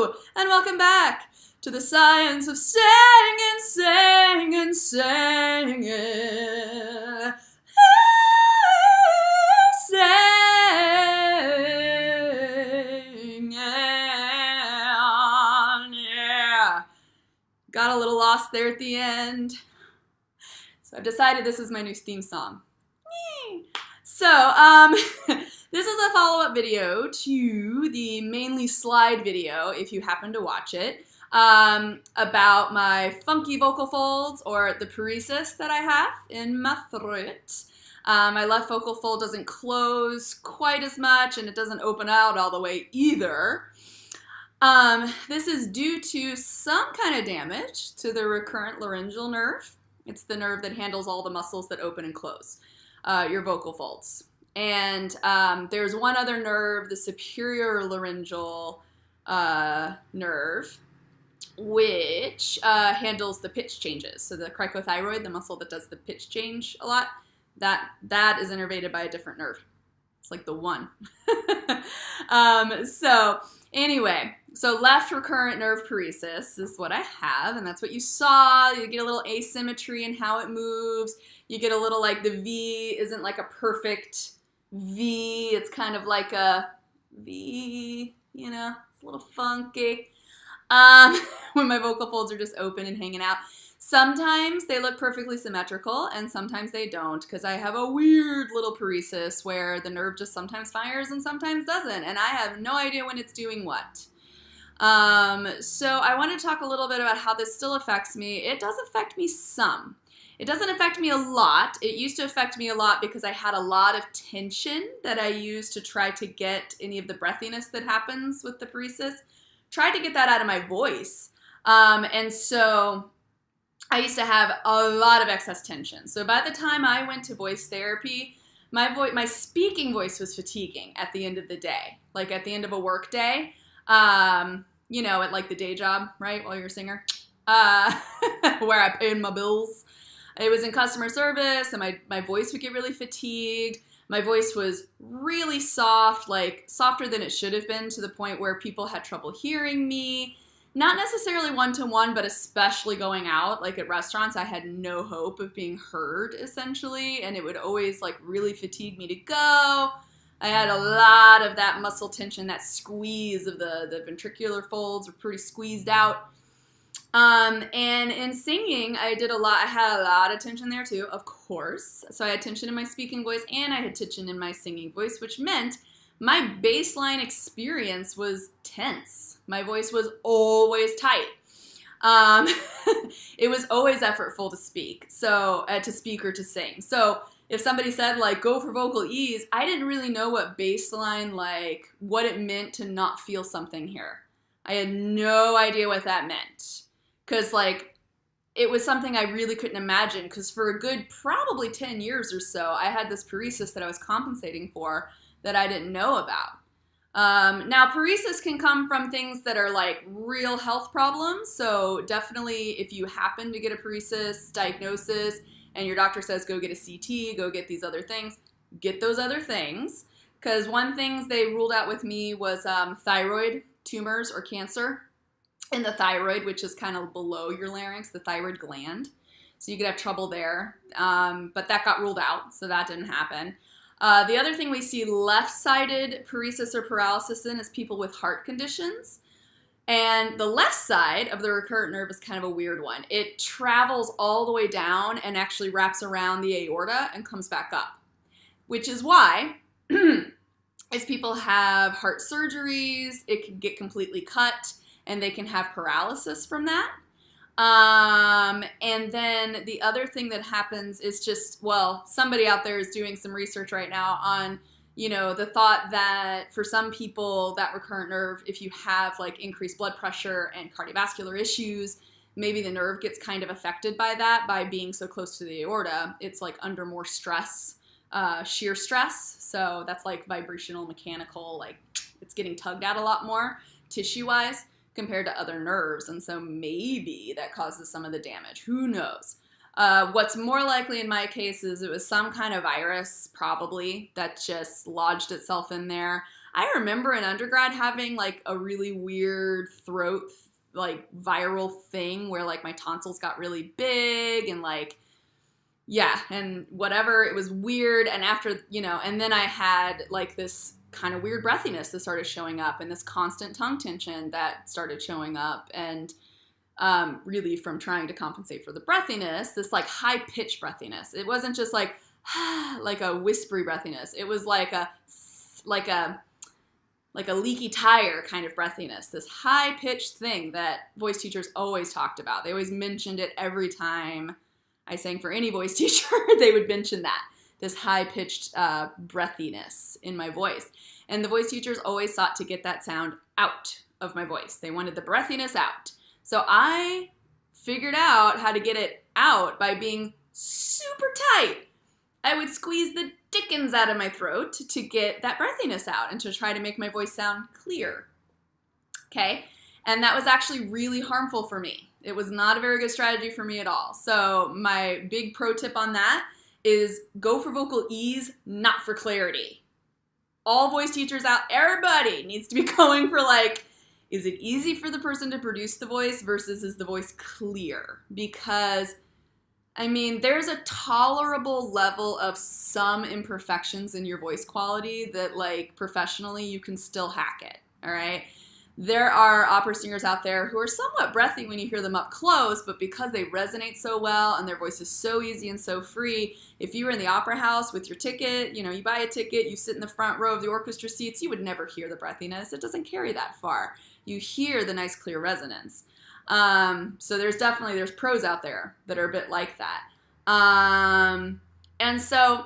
Hello, and welcome back to the science of singing. Singing. Yeah. Got a little lost there at the end. So I've decided this is my new theme song. So, this is a follow-up video to the mainly slide video, if you happen to watch it, about my funky vocal folds, or the paresis that I have in my throat. My left vocal fold doesn't close quite as much, and it doesn't open out all the way either. This is due to some kind of damage to the recurrent laryngeal nerve. It's the nerve that handles all the muscles that open and close your vocal folds. And there's one other nerve, the superior laryngeal nerve, which handles the pitch changes. So the cricothyroid, the muscle that does the pitch change a lot, that is innervated by a different nerve. It's like the one. So anyway, so left recurrent nerve paresis is what I have, and that's what you saw. You get a little asymmetry in how it moves. You get a little, like, the V isn't like a perfect V. It's kind of like a V, you know, it's a little funky. When my vocal folds are just open and hanging out. Sometimes they look perfectly symmetrical, and sometimes they don't, because I have a weird little paresis where the nerve just sometimes fires and sometimes doesn't, and I have no idea when it's doing what. So I want to talk a little bit about how this still affects me. It does affect me some. It doesn't affect me a lot. It used to affect me a lot because I had a lot of tension that I used to try to get any of the breathiness that happens with the paresis. Tried to get that out of my voice. And so I used to have a lot of excess tension. So by the time I went to voice therapy, my speaking voice was fatiguing at the end of the day. Like at the end of a work day, you know, at like the day job, right, while you're a singer, where I paid my bills. It was in customer service, and my voice would get really fatigued. My voice was really soft, like softer than it should have been, to the point where people had trouble hearing me. Not necessarily one-to-one, but especially going out, like at restaurants, I had no hope of being heard, essentially, and it would always like really fatigue me to go. I had a lot of that muscle tension, that squeeze of the ventricular folds were pretty squeezed out. And in singing, I had a lot of tension there too, of course. So I had tension in my speaking voice, and I had tension in my singing voice, which meant my baseline experience was tense. My voice was always tight. It was always effortful to speak, so to speak or to sing. So if somebody said, like, go for vocal ease, I didn't really know what baseline, like, what it meant to not feel something here. I had no idea what that meant. Because, like, it was something I really couldn't imagine. Because for a good probably 10 years or so, I had this paresis that I was compensating for that I didn't know about. Now, paresis can come from things that are, like, real health problems. So definitely, if you happen to get a paresis diagnosis and your doctor says, go get a CT, go get these other things, get those other things. Because one thing they ruled out with me was thyroid tumors or cancer in the thyroid, which is kind of below your larynx, the thyroid gland. So you could have trouble there. But that got ruled out, so that didn't happen. The other thing we see left-sided paresis or paralysis in is people with heart conditions. And the left side of the recurrent nerve is kind of a weird one. It travels all the way down and actually wraps around the aorta and comes back up. Which is why, if people have heart surgeries, it can get completely cut, and they can have paralysis from that. And then the other thing that happens is just, well, somebody out there is doing some research right now on, you know, the thought that for some people, that recurrent nerve, if you have like increased blood pressure and cardiovascular issues, maybe the nerve gets kind of affected by that, by being so close to the aorta. It's like under more stress, shear stress. So that's like vibrational, mechanical, like it's getting tugged at a lot more tissue-wise compared to other nerves, and so maybe that causes some of the damage. Who knows? What's more likely in my case is it was some kind of virus, probably, that just lodged itself in there. I remember in undergrad having like a really weird throat, like viral thing where like my tonsils got really big and like, yeah, and whatever, it was weird. And after, and then I had like this kind of weird breathiness that started showing up and this constant tongue tension that started showing up. And really from trying to compensate for the breathiness, this like high pitched breathiness. It wasn't just like, like a whispery breathiness. It was like a leaky tire kind of breathiness, this high pitched thing that voice teachers always talked about. They always mentioned it every time I sang for any voice teacher. They would mention that, this high pitched breathiness in my voice. And the voice teachers always sought to get that sound out of my voice. They wanted the breathiness out. So I figured out how to get it out by being super tight. I would squeeze the dickens out of my throat to get that breathiness out and to try to make my voice sound clear. Okay? And that was actually really harmful for me. It was not a very good strategy for me at all. So my big pro tip on that is go for vocal ease, not for clarity. All voice teachers out, everybody needs to be going for like, is it easy for the person to produce the voice versus is the voice clear? Because, I mean, there's a tolerable level of some imperfections in your voice quality that, like, professionally you can still hack it, all right? There are opera singers out there who are somewhat breathy when you hear them up close, but because they resonate so well and their voice is so easy and so free, if you were in the opera house with your ticket, you buy a ticket, you sit in the front row of the orchestra seats, you would never hear the breathiness. It doesn't carry that far. You hear the nice clear resonance. So there's pros out there that are a bit like that. And so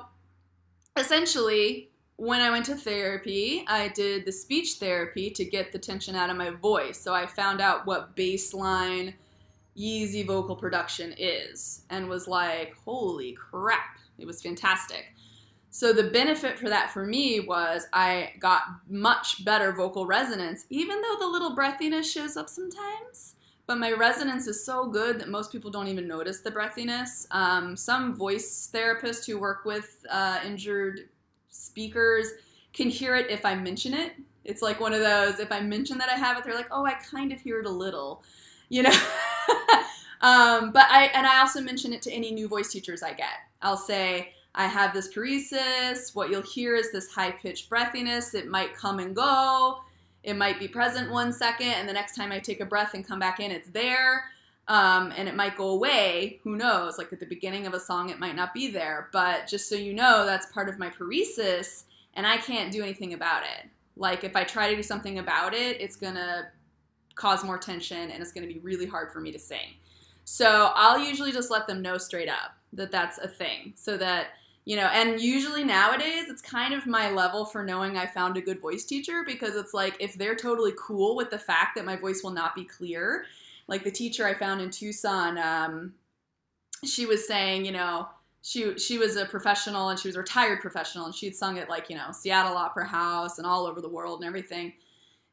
essentially when I went to therapy, I did the speech therapy to get the tension out of my voice. So I found out what baseline easy vocal production is and was like, holy crap, it was fantastic. So the benefit for that for me was I got much better vocal resonance, even though the little breathiness shows up sometimes. But my resonance is so good that most people don't even notice the breathiness. Some voice therapists who work with injured speakers can hear it if I mention it. It's like one of those, if I mention that I have it, they're like, oh, I kind of hear it a little, But I also mention it to any new voice teachers I get. I'll say, I have this paresis. What you'll hear is this high-pitched breathiness. It might come and go. It might be present 1 second, and the next time I take a breath and come back in, it's there. And it might go away. Who knows? Like at the beginning of a song, it might not be there. But just so you know, that's part of my paresis, and I can't do anything about it. Like if I try to do something about it, it's going to cause more tension, and it's going to be really hard for me to sing. So I'll usually just let them know straight up that that's a thing, so that and usually nowadays it's kind of my level for knowing I found a good voice teacher, because it's like if they're totally cool with the fact that my voice will not be clear, like the teacher I found in Tucson, she was saying, she was a professional and she was a retired professional and she'd sung at like, Seattle Opera House and all over the world and everything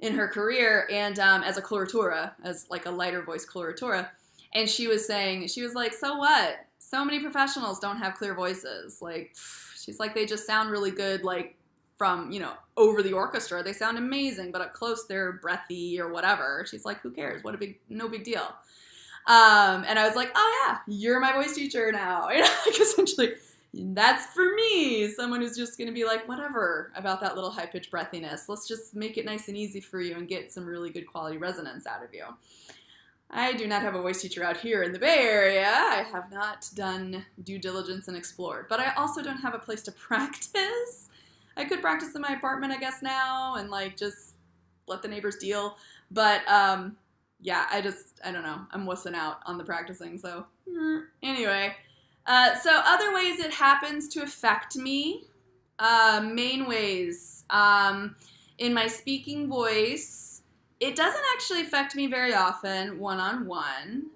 in her career, and as a coloratura, as like a lighter voice coloratura. And she was saying, like, so what? So many professionals don't have clear voices. Like, she's like, they just sound really good, like, from, over the orchestra. They sound amazing, but up close, they're breathy or whatever. She's like, who cares? No big deal. And I was like, oh, yeah, you're my voice teacher now. Like, essentially, that's for me. Someone who's just going to be like, whatever about that little high-pitched breathiness. Let's just make it nice and easy for you and get some really good quality resonance out of you. I do not have a voice teacher out here in the Bay Area. I have not done due diligence and explored. But I also don't have a place to practice. I could practice in my apartment, I guess, now, and, like, just let the neighbors deal. But, yeah, I don't know. I'm wussing out on the practicing, so anyway. So other ways it happens to affect me. Main ways. In my speaking voice, it doesn't actually affect me very often one-on-one,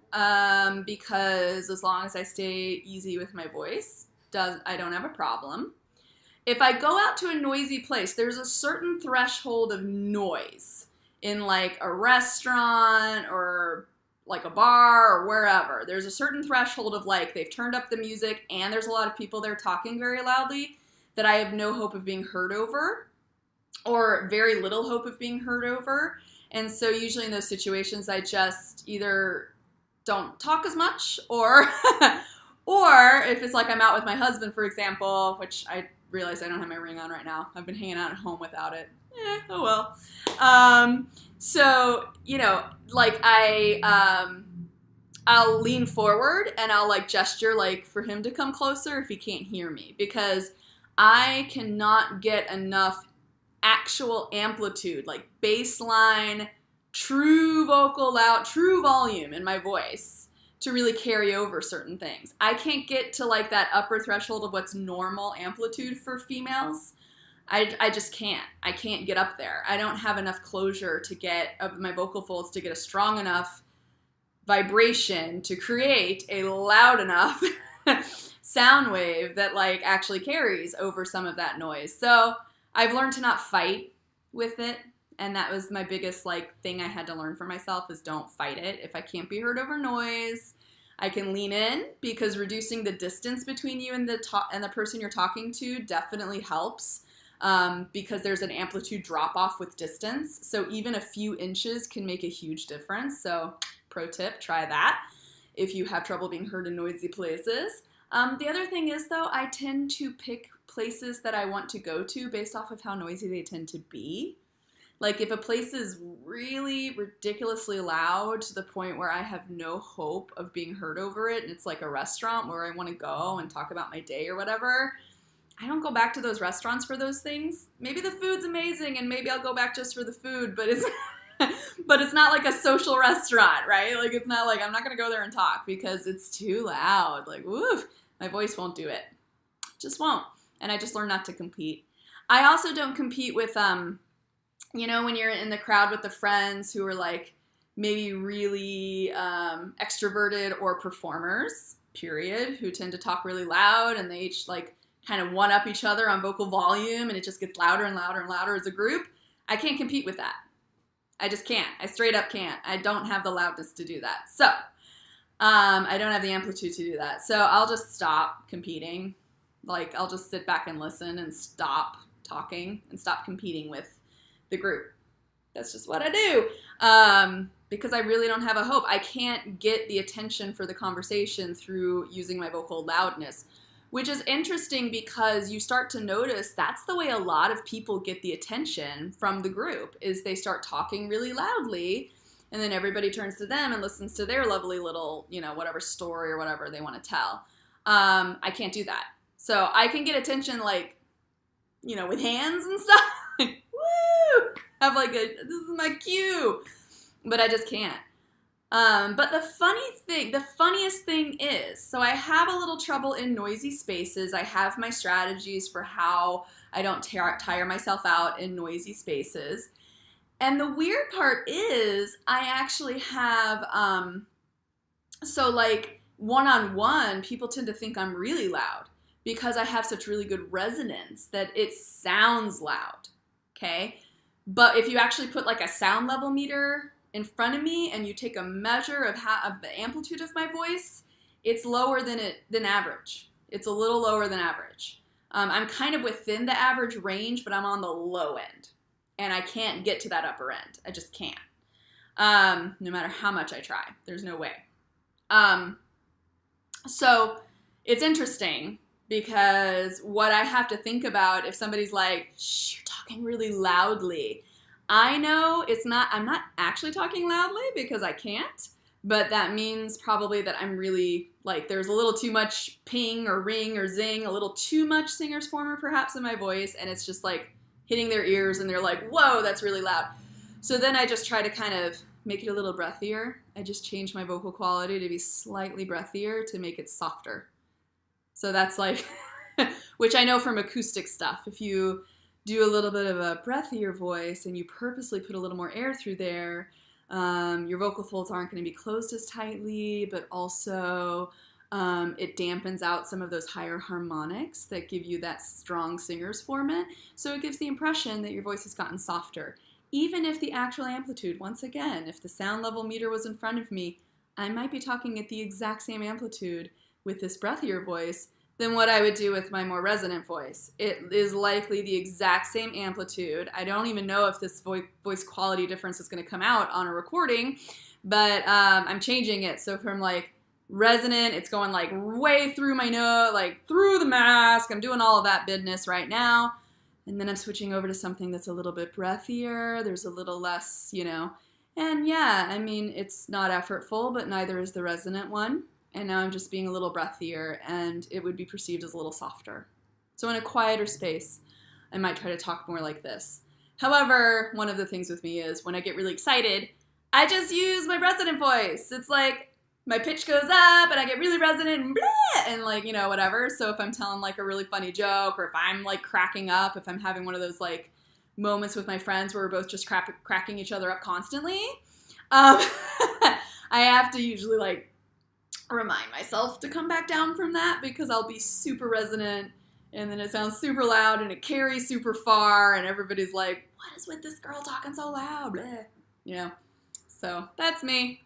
because as long as I stay easy with my voice, I don't have a problem. If I go out to a noisy place, there's a certain threshold of noise in like a restaurant or like a bar or wherever. There's a certain threshold of like they've turned up the music and there's a lot of people there talking very loudly that I have no hope of being heard over. or very little hope of being heard over. And so usually in those situations, I just either don't talk as much, or or if it's like I'm out with my husband, for example, which I realize I don't have my ring on right now. I've been hanging out at home without it. Oh well. So, you know, like I'll lean forward and I'll like gesture like for him to come closer if he can't hear me, because I cannot get enough actual amplitude, like baseline, true vocal loud, true volume in my voice to really carry over certain things. I can't get to like that upper threshold of what's normal amplitude for females. I just can't. I can't get up there. I don't have enough closure to get of my vocal folds to get a strong enough vibration to create a loud enough sound wave that like actually carries over some of that noise. So I've learned to not fight with it. And that was my biggest like thing I had to learn for myself, is don't fight it. If I can't be heard over noise, I can lean in, because reducing the distance between you and the person you're talking to definitely helps. Because there's an amplitude drop off with distance. So even a few inches can make a huge difference. So pro tip, try that if you have trouble being heard in noisy places. The other thing is, though, I tend to pick places that I want to go to based off of how noisy they tend to be. Like if a place is really ridiculously loud to the point where I have no hope of being heard over it, and it's like a restaurant where I want to go and talk about my day or whatever, I don't go back to those restaurants for those things. Maybe the food's amazing and maybe I'll go back just for the food, but it's but it's not like a social restaurant, right? Like it's not like I'm not going to go there and talk because it's too loud. Like, woof, my voice won't do it. Just won't. And I just learned not to compete. I also don't compete with, you know, when you're in the crowd with the friends who are like maybe really extroverted or performers, period, who tend to talk really loud and they each like kind of one up each other on vocal volume and it just gets louder and louder and louder as a group. I can't compete with that. I just can't. I straight up can't. I don't have the loudness to do that. So I don't have the amplitude to do that. So I'll just stop competing. Like I'll just sit back and listen and stop talking and stop competing with the group. That's just what I do. Because I really don't have a hope. I can't get the attention for the conversation through using my vocal loudness. Which is interesting because you start to notice that's the way a lot of people get the attention from the group, is they start talking really loudly and then everybody turns to them and listens to their lovely little, you know, whatever story or whatever they want to tell. I can't do that. So I can get attention like, you know, with hands and stuff. Woo! Have like this is my cue. But I just can't. But the funniest thing is, so I have a little trouble in noisy spaces. I have my strategies for how I don't tire myself out in noisy spaces. And the weird part is I actually have, so like one-on-one, people tend to think I'm really loud because I have such really good resonance that it sounds loud, okay? But if you actually put like a sound level meter in front of me and you take a measure of the amplitude of my voice, it's lower than average. It's a little lower than average. I'm kind of within the average range, but I'm on the low end. And I can't get to that upper end. I just can't. No matter how much I try. There's no way. So it's interesting because what I have to think about if somebody's like, shh, you're talking really loudly. I know I'm not actually talking loudly because I can't, but that means probably that I'm really, like, there's a little too much ping or ring or zing, a little too much singer's former perhaps in my voice, and it's just like hitting their ears and they're like, whoa, that's really loud. So then I just try to kind of make it a little breathier. I just change my vocal quality to be slightly breathier to make it softer. So that's like, which I know from acoustic stuff, if you do a little bit of a breathier voice and you purposely put a little more air through there, your vocal folds aren't going to be closed as tightly, but also it dampens out some of those higher harmonics that give you that strong singer's formant. So it gives the impression that your voice has gotten softer. Even if the actual amplitude, once again, if the sound level meter was in front of me, I might be talking at the exact same amplitude with this breathier voice, than what I would do with my more resonant voice. It is likely the exact same amplitude. I don't even know if this voice quality difference is going to come out on a recording, but I'm changing it. So from like resonant, it's going like way through my nose, like through the mask. I'm doing all of that business right now. And then I'm switching over to something that's a little bit breathier. There's a little less, you know. And yeah, I mean, it's not effortful, but neither is the resonant one. And now I'm just being a little breathier, and it would be perceived as a little softer. So in a quieter space, I might try to talk more like this. However, one of the things with me is when I get really excited, I just use my resonant voice. It's like my pitch goes up and I get really resonant and blah, and like, you know, whatever. So if I'm telling like a really funny joke, or if I'm like cracking up, if I'm having one of those like moments with my friends where we're both just cracking each other up constantly, I have to usually like remind myself to come back down from that, because I'll be super resonant and then it sounds super loud and it carries super far and everybody's like, what is with this girl talking so loud? Blah. You know, so that's me.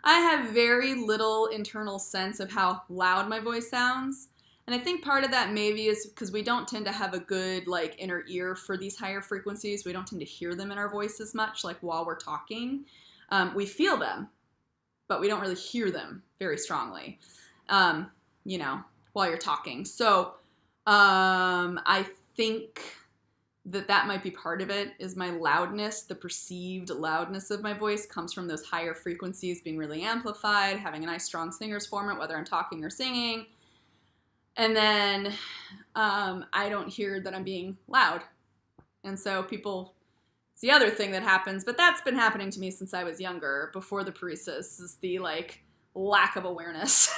I have very little internal sense of how loud my voice sounds. And I think part of that maybe is because we don't tend to have a good like inner ear for these higher frequencies. We don't tend to hear them in our voice as much, like while we're talking. We feel them, but we don't really hear them very strongly, you know, while you're talking. So I think that might be part of it, is my loudness. The perceived loudness of my voice comes from those higher frequencies being really amplified, having a nice strong singer's formant, whether I'm talking or singing. And then I don't hear that I'm being loud. And so people, it's the other thing that happens, but that's been happening to me since I was younger, before the paresis, is the like lack of awareness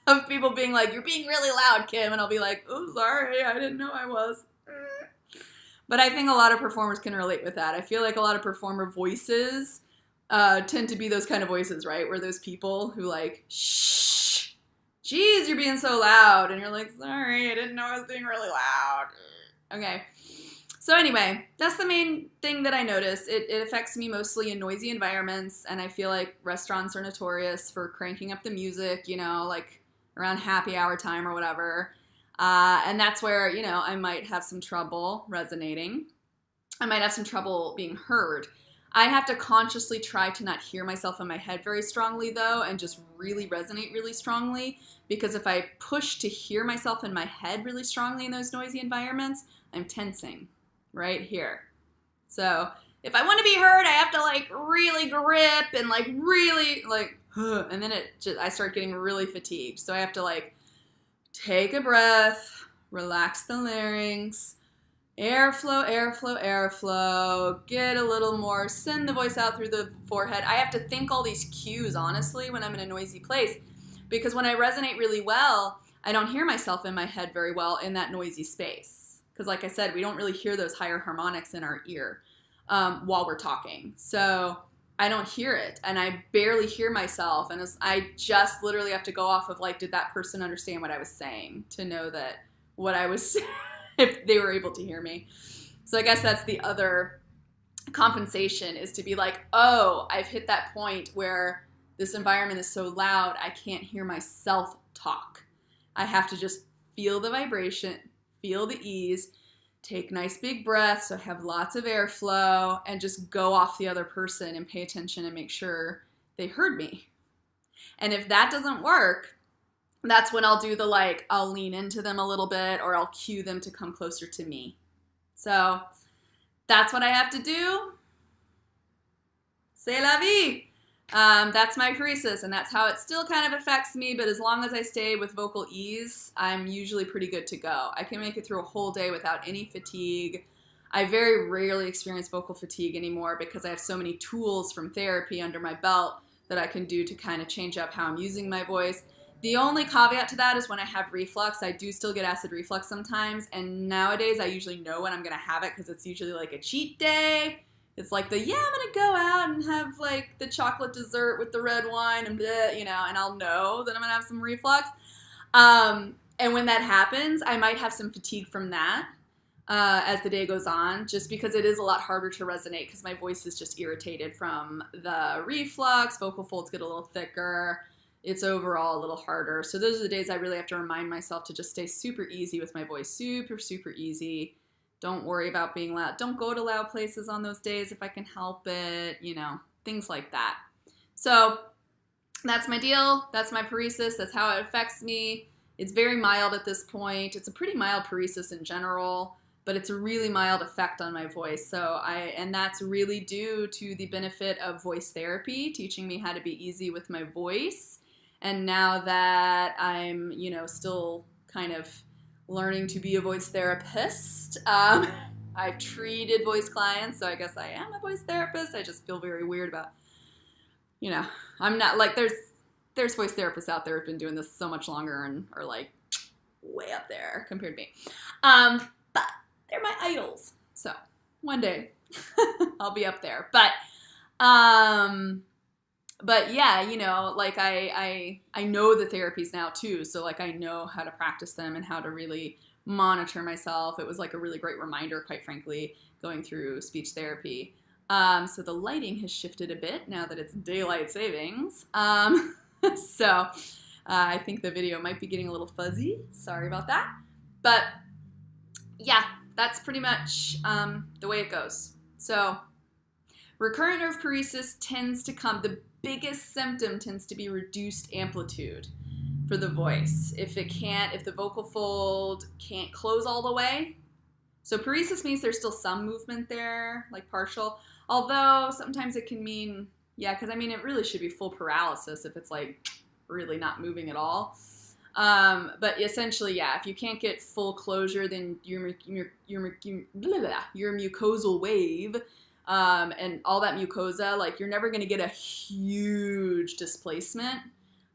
of people being like, you're being really loud, Kim. And I'll be like, oh, sorry, I didn't know I was. But I think a lot of performers can relate with that. I feel like a lot of performer voices tend to be those kind of voices, right? Where those people who like, shh, geez, you're being so loud. And you're like, sorry, I didn't know I was being really loud. Okay. So anyway, that's the main thing that I notice. It affects me mostly in noisy environments, and I feel like restaurants are notorious for cranking up the music, you know, like around happy hour time or whatever. And that's where, you know, I might have some trouble resonating. I might have some trouble being heard. I have to consciously try to not hear myself in my head very strongly, though, and just really resonate really strongly, because if I push to hear myself in my head really strongly in those noisy environments, I'm tensing right here. So if I want to be heard, I have to like really grip and like really like, and then I start getting really fatigued. So I have to like take a breath, relax the larynx, airflow, airflow, airflow, get a little more, send the voice out through the forehead. I have to think all these cues, honestly, when I'm in a noisy place, because when I resonate really well, I don't hear myself in my head very well in that noisy space. Because like I said, we don't really hear those higher harmonics in our ear while we're talking. So I don't hear it, and I barely hear myself. And I just literally have to go off of like, did that person understand what I was saying, to know that what I was saying, if they were able to hear me. So I guess that's the other compensation, is to be like, oh, I've hit that point where this environment is so loud, I can't hear myself talk. I have to just feel the vibration, feel the ease, take nice big breaths, so have lots of airflow, and just go off the other person and pay attention and make sure they heard me. And if that doesn't work, that's when I'll do the like, I'll lean into them a little bit, or I'll cue them to come closer to me. So that's what I have to do. C'est la vie. That's my paresis, and that's how it still kind of affects me, but as long as I stay with vocal ease, I'm usually pretty good to go. I can make it through a whole day without any fatigue. I very rarely experience vocal fatigue anymore, because I have so many tools from therapy under my belt that I can do to kind of change up how I'm using my voice. The only caveat to that is when I have reflux. I do still get acid reflux sometimes, and nowadays I usually know when I'm going to have it, because it's usually like a cheat day. It's like I'm going to go out and have like the chocolate dessert with the red wine and bleh, you know, and I'll know that I'm going to have some reflux. And when that happens, I might have some fatigue from that as the day goes on, just because it is a lot harder to resonate, because my voice is just irritated from the reflux. Vocal folds get a little thicker. it's overall a little harder. So those are the days I really have to remind myself to just stay super easy with my voice. Super, super easy. Don't worry about being loud. Don't go to loud places on those days if I can help it, you know, things like that. So that's my deal. That's my paresis. That's how it affects me. It's very mild at this point. It's a pretty mild paresis in general, but it's a really mild effect on my voice. And that's really due to the benefit of voice therapy, teaching me how to be easy with my voice. And now that I'm, you know, still kind of learning to be a voice therapist, I've treated voice clients, so I guess I am a voice therapist. I just feel very weird about, you know, I'm not like, there's voice therapists out there who've been doing this so much longer and are like way up there compared to me. But they're my idols. So one day I'll be up there. But yeah, you know, like I know the therapies now too. So like I know how to practice them and how to really monitor myself. It was like a really great reminder, quite frankly, going through speech therapy. So the lighting has shifted a bit now that it's daylight savings. So I think the video might be getting a little fuzzy. Sorry about that. But yeah, that's pretty much the way it goes. So recurrent nerve paresis tends to come, the biggest symptom tends to be reduced amplitude for the voice. If the vocal fold can't close all the way. So paresis means there's still some movement there, like partial. Although sometimes it can mean, yeah, because I mean, it really should be full paralysis if it's like really not moving at all. But essentially, yeah, if you can't get full closure, then your mucosal wave, and all that mucosa, like you're never going to get a huge displacement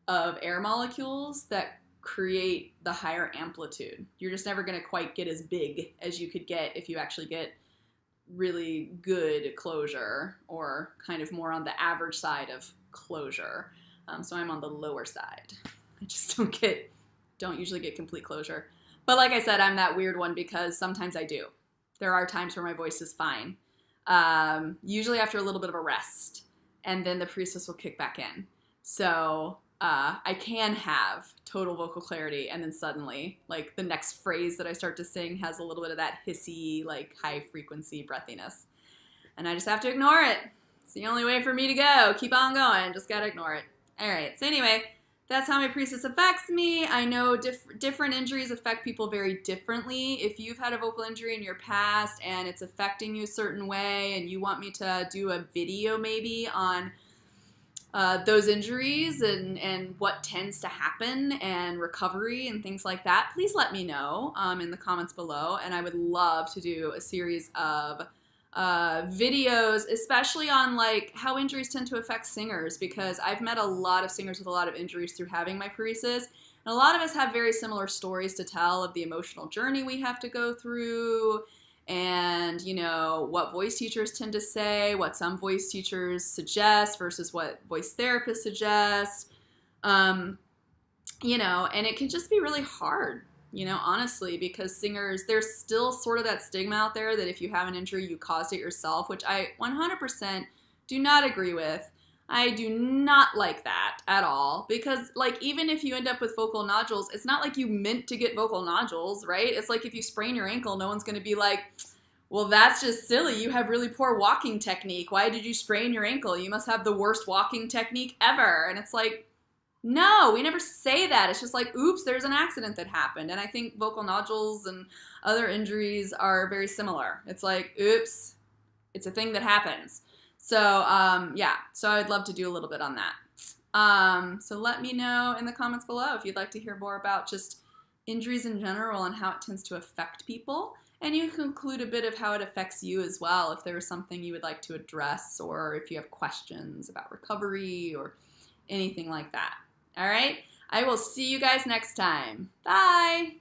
of air molecules that create the higher amplitude. You're just never going to quite get as big as you could get if you actually get really good closure, or kind of more on the average side of closure. So I'm on the lower side. I just don't usually get complete closure. But like I said, I'm that weird one because sometimes I do. There are times where my voice is fine. Usually after a little bit of a rest, and then the paresis will kick back in. So I can have total vocal clarity, and then suddenly, like the next phrase that I start to sing has a little bit of that hissy, like high frequency breathiness. And I just have to ignore it. It's the only way for me to go. Keep on going. Just gotta ignore it. All right. So anyway, that's how my paresis affects me. I know different injuries affect people very differently. If you've had a vocal injury in your past and it's affecting you a certain way, and you want me to do a video maybe on those injuries and what tends to happen and recovery and things like that, please let me know in the comments below. And I would love to do a series of videos, especially on like how injuries tend to affect singers, because I've met a lot of singers with a lot of injuries through having my paresis. And a lot of us have very similar stories to tell of the emotional journey we have to go through, and, you know, what voice teachers tend to say, what some voice teachers suggest versus what voice therapists suggest, you know, and it can just be really hard, you know, honestly, because singers, there's still sort of that stigma out there that if you have an injury, you caused it yourself, which I 100% do not agree with. I do not like that at all, because like even if you end up with vocal nodules, it's not like you meant to get vocal nodules, right? It's like if you sprain your ankle, no one's going to be like, well, that's just silly. You have really poor walking technique. Why did you sprain your ankle? You must have the worst walking technique ever. And it's like, no, we never say that. It's just like, oops, there's an accident that happened. And I think vocal nodules and other injuries are very similar. It's like, oops, it's a thing that happens. So, yeah, so I'd love to do a little bit on that. So let me know in the comments below if you'd like to hear more about just injuries in general and how it tends to affect people. And you can include a bit of how it affects you as well, if there's something you would like to address, or if you have questions about recovery or anything like that. All right, I will see you guys next time. Bye.